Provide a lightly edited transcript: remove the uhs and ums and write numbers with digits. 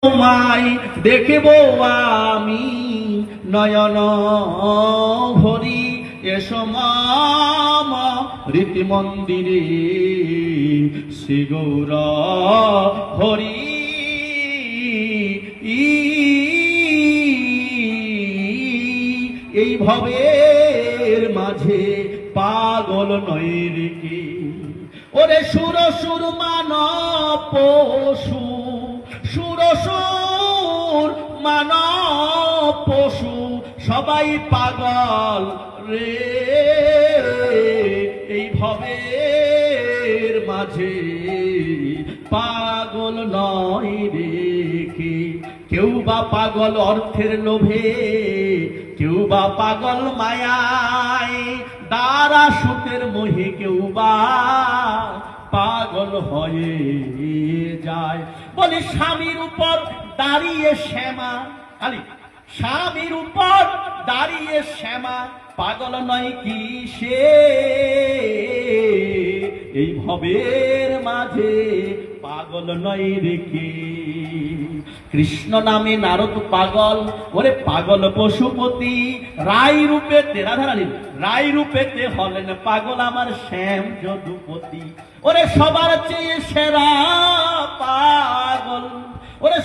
তোমায় দেখব আমি নয়ন ভরি, এসো মামা রীতি মন্দিরে শ্রী গৌর হরি। এই ভবের মাঝে পাগল নয় রে কে, ওরে সুর সুর মানব পশু, সুর সুর মানব পশু সবাই পাগল রে। এই ভবের মাঝে পাগল নয় রে কে, কেউ বা পাগল অর্থের লোভে, কেউ বা পাগল মায়ায়, দ্বারা সুখের মোহে কেউ বা পাগল হয়ে যায়। বলি স্বামীর উপর দাঁড়িয়ে শ্যামা, খালি স্বামীর উপর দাঁড়িয়ে শ্যামা পাগল নয় কি সে? এই ভবের মাঝে পাগল নয় রেখে। কৃষ্ণ নামে নারদ পাগল, ওরে পাগল পশুপতি, রায় রূপেতে রাধারানী রায় রূপেতে হলেন পাগল আমার শ্যাম যদুপতি। ওরে সবার চেয়ে সেরা পাগল, ওরে